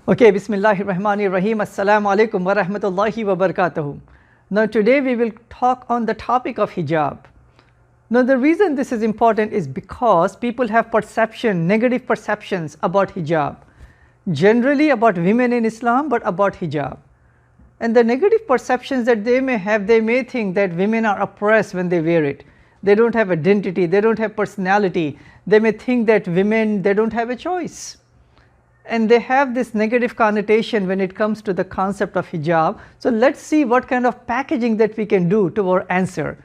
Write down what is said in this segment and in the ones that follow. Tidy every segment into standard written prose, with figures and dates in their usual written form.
Okay, Bismillahir Rahmanir Rahim. Assalamu alaikum wa rahmatullahi wa barakatuhu. Now today we will talk on the topic of hijab. Now the reason this is important is because people have negative perceptions about hijab. Generally about women in Islam, but about hijab. And the negative perceptions that they may have, they may think that women are oppressed when they wear it. They don't have identity, they don't have personality. They may think that women, they don't have a choice. And they have this negative connotation when it comes to the concept of hijab. So let's see what kind of packaging that we can do to our answer.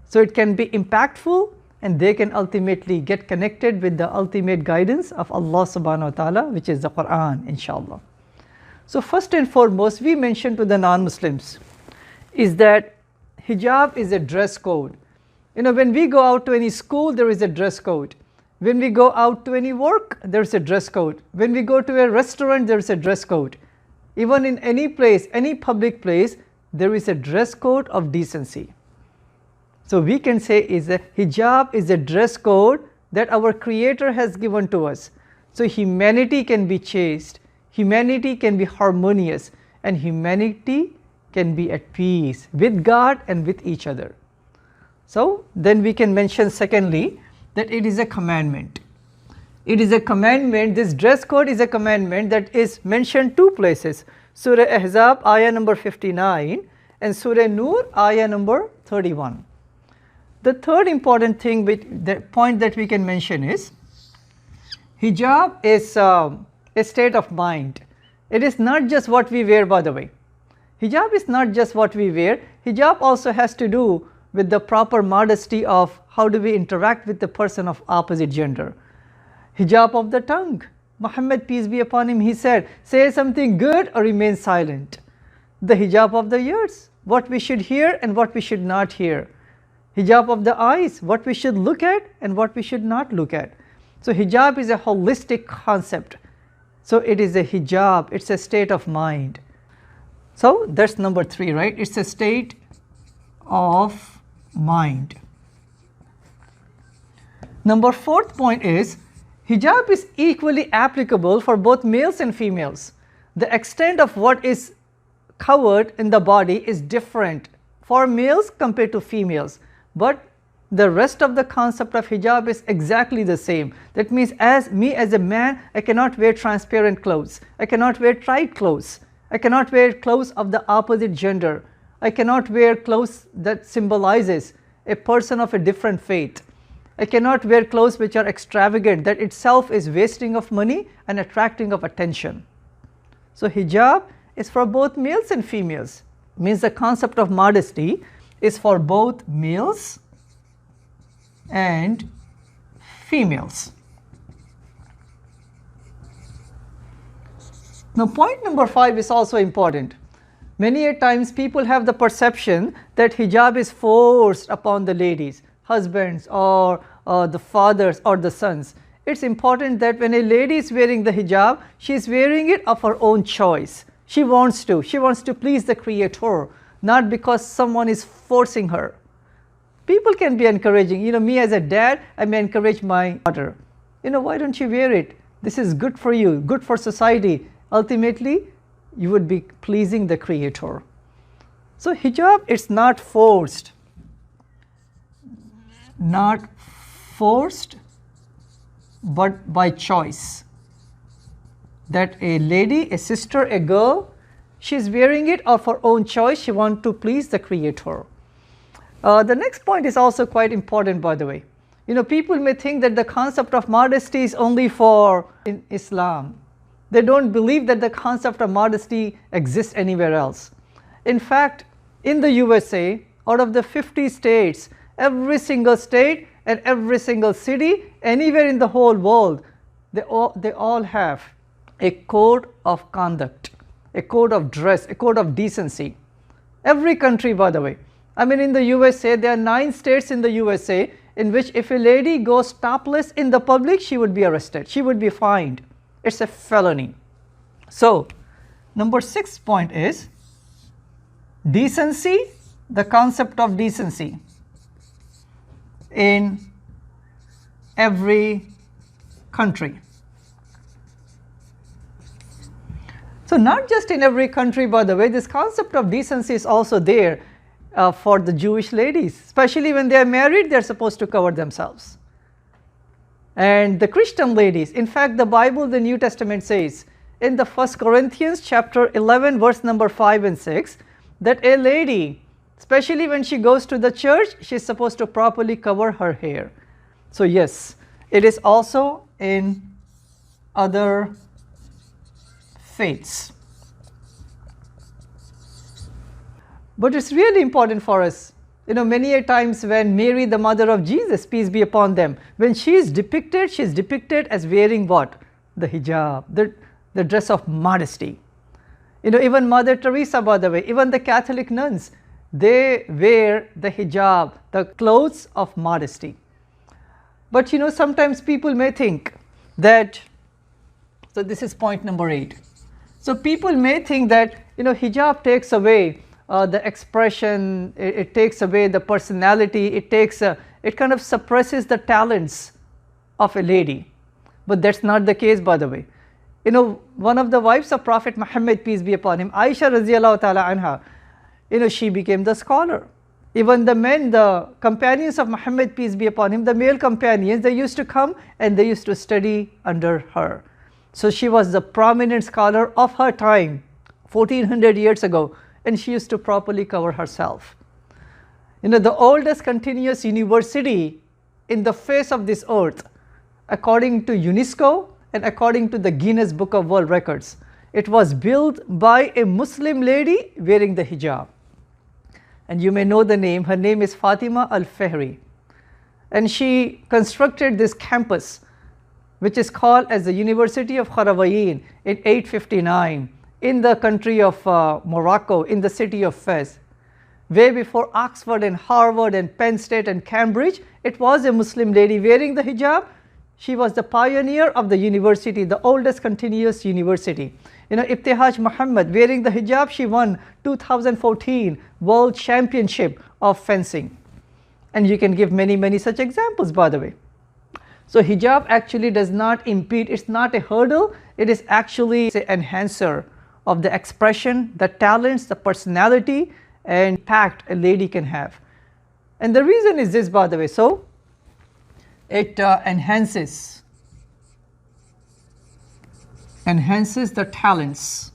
So it can be impactful and they can ultimately get connected with the ultimate guidance of Allah subhanahu wa ta'ala, which is the Quran, inshallah. So first and foremost, we mentioned to the non-Muslims is that hijab is a dress code. You know, when we go out to any school, there is a dress code. When we go out to any work, there is a dress code. When we go to a restaurant, there is a dress code. Even in any place, any public place, there is a dress code of decency. So we can say hijab is a dress code that our Creator has given to us. So humanity can be chaste, humanity can be harmonious, and humanity can be at peace with God and with each other. So then we can mention secondly, that it is a commandment. It is a commandment, this dress code is a commandment that is mentioned two places. Surah Ahzab, ayah number 59 and Surah Nur, ayah number 31. The third important thing, the point that we can mention is, hijab is a state of mind. It is not just what we wear, by the way. Hijab is not just what we wear. Hijab also has to do with the proper modesty of how do we interact with the person of opposite gender. Hijab of the tongue. Muhammad, peace be upon him, he said, say something good or remain silent. The hijab of the ears, what we should hear and what we should not hear. Hijab of the eyes, what we should look at and what we should not look at. So hijab is a holistic concept. So it is a hijab, it's a state of mind. So that's number 3, right? It's a state of mind. Number 4th point is, hijab is equally applicable for both males and females. The extent of what is covered in the body is different for males compared to females, but the rest of the concept of hijab is exactly the same. That means as a man, I cannot wear transparent clothes, I cannot wear tight clothes, I cannot wear clothes of the opposite gender, I cannot wear clothes that symbolizes a person of a different faith. I cannot wear clothes which are extravagant, that itself is wasting of money and attracting of attention. So hijab is for both males and females. Means the concept of modesty is for both males and females. Now point number 5 is also important. Many a times people have the perception that hijab is forced upon the ladies, husbands or the fathers or the sons. It's important that when a lady is wearing the hijab, she is wearing it of her own choice. She wants to please the Creator, not because someone is forcing her. People can be encouraging. You know, me as a dad, I may encourage my daughter. You know, why don't you wear it? This is good for you, good for society. Ultimately, you would be pleasing the Creator. So hijab, it's not forced. Not forced, but by choice. That a lady, a sister, a girl, she's wearing it of her own choice. She wants to please the Creator. The next point is also quite important, by the way. You know, people may think that the concept of modesty is only for in Islam. They don't believe that the concept of modesty exists anywhere else. In fact, in the USA, out of the 50 states, every single state and every single city, anywhere in the whole world, they all have a code of conduct, a code of dress, a code of decency. Every country, by the way. I mean, in the USA, there are 9 states in the USA in which if a lady goes topless in the public, she would be arrested, she would be fined. It's a felony. So, number 6 point is decency, the concept of decency in every country. So not just in every country, by the way, this concept of decency is also there for the Jewish ladies, especially when they are married, they are supposed to cover themselves. And the Christian ladies, in fact, the Bible, the New Testament says in the 1 Corinthians chapter 11, verse number 5 and 6, that a lady, especially when she goes to the church, she is supposed to properly cover her hair. So yes, it is also in other faiths. But it's really important for us. You know, many a times when Mary, the mother of Jesus, peace be upon them, when she is depicted as wearing what? The hijab, the dress of modesty. You know, even Mother Teresa, by the way, even the Catholic nuns, they wear the hijab, the clothes of modesty. But you know, sometimes people may think that, so this is point number 8. So people may think that, you know, hijab takes away the expression, it takes away the personality, it kind of suppresses the talents of a lady. But that's not the case, by the way. You know, one of the wives of Prophet Muhammad, peace be upon him, Aisha radiallahu ta'ala anha, you know, she became the scholar. Even the men, the companions of Muhammad, peace be upon him, the male companions, they used to come and they used to study under her. So she was the prominent scholar of her time, 1400 years ago, and she used to properly cover herself. You know, the oldest continuous university in the face of this earth, according to UNESCO and according to the Guinness Book of World Records, it was built by a Muslim lady wearing the hijab. And you may know the name, her name is Fatima Al-Fahri. And she constructed this campus, which is called as the University of Qarawiyyin in 859 in the country of Morocco, in the city of Fez. Way before Oxford and Harvard and Penn State and Cambridge, it was a Muslim lady wearing the hijab. She was the pioneer of the university, the oldest continuous university. You know, Ibtihaj Muhammad wearing the hijab, she won 2014 World Championship of Fencing. And you can give many such examples, by the way. So hijab actually does not impede, it's not a hurdle, it is actually an enhancer of the expression, the talents, the personality and impact a lady can have. And the reason is this, by the way, so it enhances the talents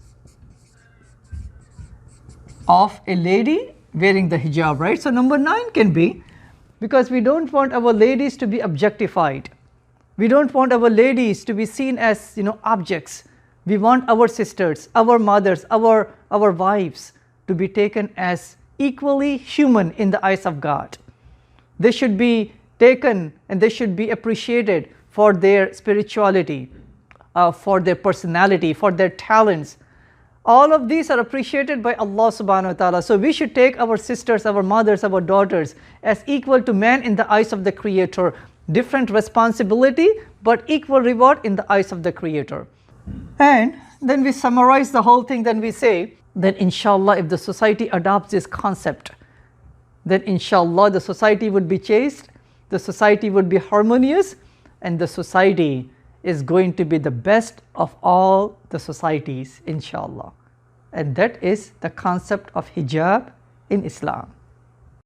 of a lady wearing the hijab, right? So number 9 can be, because we don't want our ladies to be objectified. We don't want our ladies to be seen as, you know, objects. We want our sisters, our mothers, our wives to be taken as equally human in the eyes of God. They should be taken and they should be appreciated for their spirituality, for their personality, for their talents. All of these are appreciated by Allah subhanahu wa ta'ala. So we should take our sisters, our mothers, our daughters as equal to man in the eyes of the Creator. Different responsibility, but equal reward in the eyes of the Creator. And then we summarize the whole thing, then we say that inshallah, if the society adopts this concept, then inshallah the society would be chaste, the society would be harmonious, and the society is going to be the best of all the societies, inshallah. And that is the concept of hijab in Islam.